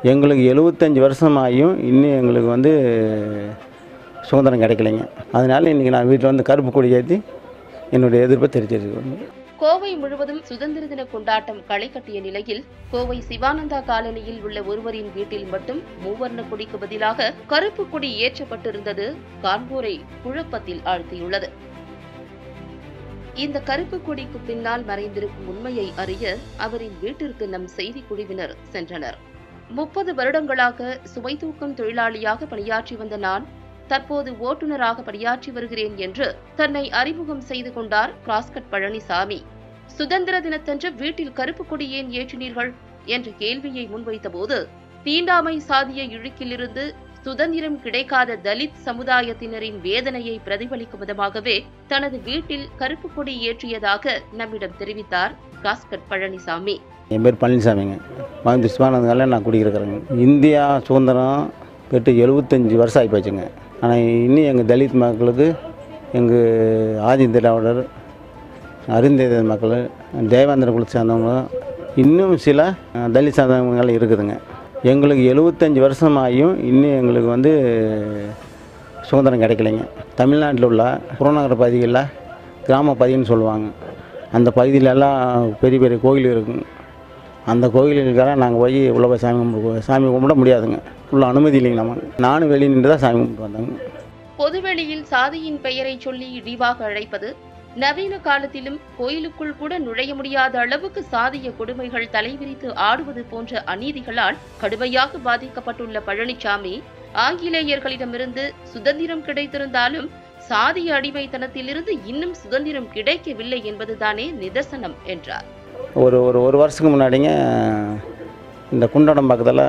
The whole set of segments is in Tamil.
எங்களுக்கு 75 வருஷமாகியும் இன்னும் எங்களுக்கு வந்து சுதந்திரம் கிடைக்கலைங்க. அதனால் இன்றைக்கி நான் வீட்டில் வந்து கருப்பு கொடி ஏற்றி என்னுடைய எதிர்ப்பை தெரிவிச்சிருக்கேன். கோவை முழுவதும் சுதந்திர தின கொண்டாட்டம் களை கட்டிய நிலையில் கோவை சிவானந்தா காலனியில் உள்ள ஒருவரின் வீட்டில் மட்டும் மூவர்ண கொடிக்கு பதிலாக கருப்பு கொடி ஏற்றப்பட்டிருந்தது காண்போரை குழப்பத்தில் ஆழ்த்தியுள்ளது. இந்த கருப்பு கொடிக்கு பின்னால் மறைந்திருக்கும் உண்மையை அறிய அவரின் வீட்டிற்கு நம் செய்தி குழுவினர் சென்றனர். 30 வருடங்களாக சுமை தூக்கும் தொழிலாளியாக பணியாற்றி வந்த நான் தற்போது ஓட்டுநராக பணியாற்றி வருகிறேன் என்று தன்னை அறிமுகம் செய்து கொண்டார் கிராஸ்கட் பழனிசாமி. சுதந்திர தினத்தன்று வீட்டில் கருப்பு கொடி ஏன் ஏற்றினீர்கள் என்ற கேள்வியை முன்வைத்த போது தீண்டாமை சாதிய இழுக்கிலிருந்து சுதந்திரம் கிடைக்காத தலித் சமுதாயத்தினரின் வேதனையை பிரதிபலிக்கும் விதமாகவே தனது வீட்டில் கருப்பு கொடி ஏற்றியதாக நம்மிடம் தெரிவித்தார் கிராஸ்கட் பழனிசாமி. என் பேர் பழனிசாமிங்க. மகன் சிவானந்தால நான் குடியிருக்கிறேங்க. இந்தியா சுதந்திரம் பெற்று 75 வருஷம் ஆகி போச்சுங்க. ஆனால் இன்னும் எங்கள் தலித் மக்களுக்கு எங்கள் ஆதி திராவிடர் அருந்ததி மக்கள் தேவேந்திர குலத்தை சேர்ந்தவங்க இன்னும் சில தலித் சார்ந்தவங்கள் இருக்குதுங்க. எங்களுக்கு 75 வருஷமாகியும் இன்னும் எங்களுக்கு வந்து சுதந்திரம் கிடைக்கலைங்க. தமிழ்நாட்டில் உள்ள புறநகர பகுதிகளில் கிராம பகுதின்னு சொல்லுவாங்க. அந்த பகுதியிலெல்லாம் பெரிய பெரிய கோயில் இருக்குங்க. அந்த கோயிலுக்கெல்லாம் நாங்கள் போய் உள்ள போய் சாமி கும்பிட முடியாதுங்க. உள்ள அனுமதி இல்லைங்க. நானும் வெளியே நின்று தான் சாமி கும்பிட்டு வந்தாங்க. பொதுவெளியில் சாதியின் பெயரை சொல்லி இழிவாக அழைப்பது, நவீன காலத்திலும் கோயிலுக்குள் கூட நுழைய முடியாத அளவுக்கு சாதிய கொடுமைகள் தலைவிரித்து ஆடுவது போன்ற அநீதிகளால் கடுமையாக பாதிக்கப்பட்டுள்ள பழனிசாமி, ஆங்கிலேயர்களிடமிருந்து சுதந்திரம் கிடைத்திருந்தாலும் சாதிய அடிமைத்தனத்திலிருந்து இன்னும் சுதந்திரம் கிடைக்கவில்லை என்பதுதானே நிதர்சனம் என்றார். ஒரு வருஷத்துக்கு முன்னாடிங்க இந்த குண்டடம் பக்கத்தில்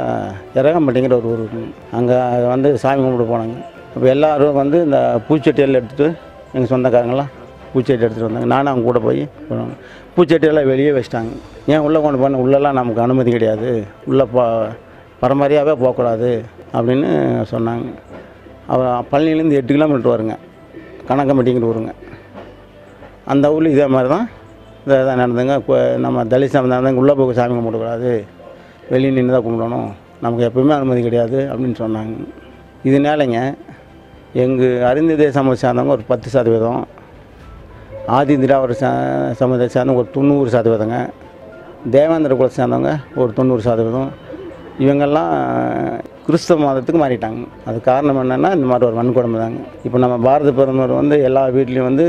இறகம்பட்டிங்கிற ஒரு ஊர் அங்கே வந்து சாமி கும்பிட்டு போனாங்க. அப்போ எல்லோரும் வந்து இந்த பூச்சட்டியெல்லாம் எடுத்துகிட்டு எங்கள் சொந்தக்காரங்களாம் பூச்சட்டி எடுத்துகிட்டு வந்தாங்க. நானும் அவங்க கூட போய் பூச்சட்டியெல்லாம் வெளியே வச்சிட்டாங்க. ஏன் உள்ளே கொண்டு போன உள்ளெல்லாம் நமக்கு அனுமதி கிடையாது, உள்ளே பரம்பரையாகவே போகக்கூடாது அப்படின்னு சொன்னாங்க. அவர் பழனிலேருந்து 8 கிலோமீட்டர் வருங்க, கணக்கம்பட்டிங்கிற ஊருங்க. அந்த ஊரில் இதே மாதிரி தான் இதான் நடந்துங்க. நம்ம தலித் சமுதாயம் உள்ளே போய் சாமி கும்பிடக்கூடாது, வெளியே நின்று தான் கும்பிடணும், நமக்கு எப்பவுமே அனுமதி கிடையாது அப்படின்னு சொன்னாங்க. இதனாலங்க எங்கள் அருந்ததி சமூகத்தை சேர்ந்தவங்க ஒரு 10%, ஆதி திராவிட சமுதாயத்தை சேர்ந்தவங்க ஒரு 90%, தேவேந்திர குலத்தை சேர்ந்தவங்க ஒரு 90%, இவங்கெல்லாம் கிறிஸ்தவ மதத்துக்கு மாறிட்டாங்க. அது காரணம் என்னென்னா இந்த மாதிரி ஒரு வன்கொடுமை தாங்க. இப்போ நம்ம பாரத பிரதமர் வந்து எல்லா வீட்லேயும் வந்து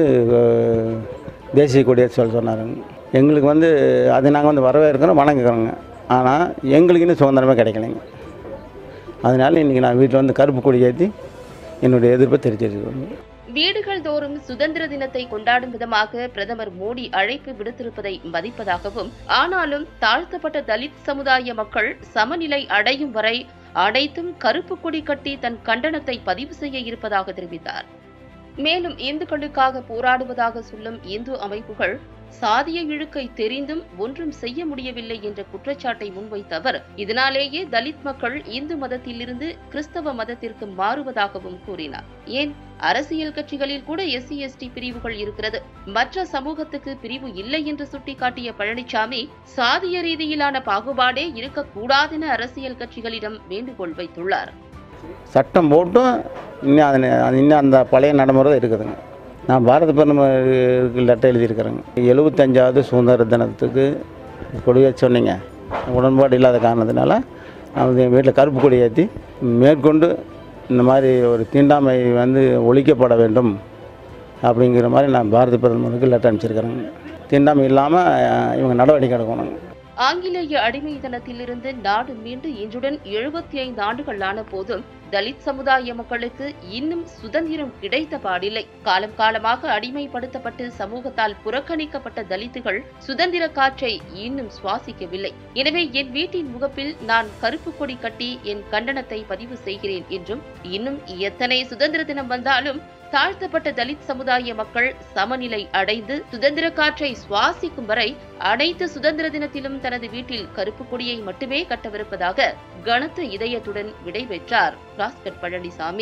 தேசிய கொடியை சொன்னாருங்க. எங்களுக்கு வந்து அது நாங்கள் வந்து வரவேற்கிறோம், வணங்குகிறோங்க. ஆனால் எங்களுக்கு இன்னும் சுதந்திரமே கிடைக்கலைங்க. அதனால் இன்றைக்கி நான் வீட்டில் வந்து கருப்பு கொடி ஏற்றி என்னுடைய எதிர்ப்பை தெரிவிச்சிருக்கேன். வீடுகள் தோறும் சுதந்திர தினத்தை கொண்டாடும் விதமாக பிரதமர் மோடி அழைப்பு விடுத்திருப்பதை மதிப்பதாகவும், ஆனாலும் தாழ்த்தப்பட்ட தலித் சமுதாய மக்கள் சமநிலை அடையும் வரை அனைத்தும் கருப்பு கொடி கட்டி தன் கண்டனத்தை பதிவு செய்ய இருப்பதாக தெரிவித்தார். மேலும் இந்துக்களுக்காக போராடுவதாக சொல்லும் இந்து அமைப்புகள் சாதிய இழுக்கை தெரிந்தும் ஒன்றும் செய்ய முடியவில்லை என்ற குற்றச்சாட்டை முன்வைத்த அவர், இதனாலேயே தலித் மக்கள் இந்து மதத்திலிருந்து கிறிஸ்தவ மதத்திற்கு மாறுவதாகவும் கூறினார். ஏன் அரசியல் கட்சிகளில் கூட SC/ST பிரிவுகள் இருக்கிறது, மற்ற சமூகத்துக்கு பிரிவு இல்லை என்று சுட்டிக்காட்டிய பழனிசாமி, சாதிய ரீதியிலான பாகுபாடே இருக்கக்கூடாதென அரசியல் கட்சிகளிடம் வேண்டுகோள் வைத்துள்ளார். சட்டம் போட்டும் இன்னும் அந்த பழைய நடைமுறை இருக்குதுங்க. நான் பாரத பிரதமருக்கு லெட்டர் எழுதியிருக்கிறேங்க. 75வது சுதந்திர தினத்துக்கு கொடியை சொன்னீங்க, உடன்பாடு இல்லாத காரணத்தினால நான் வந்து என் வீட்டில் கருப்பு கொடி ஏற்றி மேற்கொண்டு இந்த மாதிரி ஒரு தீண்டாமை வந்து ஒழிக்கப்பட வேண்டும் அப்படிங்கிற மாதிரி நான் பாரத பிரதமருக்கு லெட்டர் அனுப்பிச்சிருக்கிறேங்க. தீண்டாமை இல்லாமல் இவங்க நடவடிக்கை எடுக்கணும். ஆங்கிலேய அடிமைத்தனத்திலிருந்து நாடு மீண்டு இன்றுடன் 75 ஆண்டுகள் ஆன போதும் தலித் சமுதாய மக்களுக்கு இன்னும் சுதந்திரம் கிடைத்த பாடில்லை. காலம் காலமாக அடிமைப்படுத்தப்பட்டு சமூகத்தால் புறக்கணிக்கப்பட்ட தலித்துகள் சுதந்திர காற்றை இன்னும் சுவாசிக்கவில்லை. எனவே என் வீட்டின் முகப்பில் நான் கருப்பு கொடி கட்டி என் கண்டனத்தை பதிவு செய்கிறேன் என்றும், இன்னும் எத்தனை சுதந்திர தினம் வந்தாலும் தாழ்த்தப்பட்ட தலித் சமுதாய மக்கள் சமநிலை அடைந்து சுதந்திர காற்றை சுவாசிக்கும் வரை அனைத்து சுதந்திர தினத்திலும் தனது வீட்டில் கருப்பு கொடியை மட்டுமே கட்டவிருப்பதாக கனத்த இதயத்துடன் விடைபெற்றார் கிராஸ்கட் பழனிசாமி.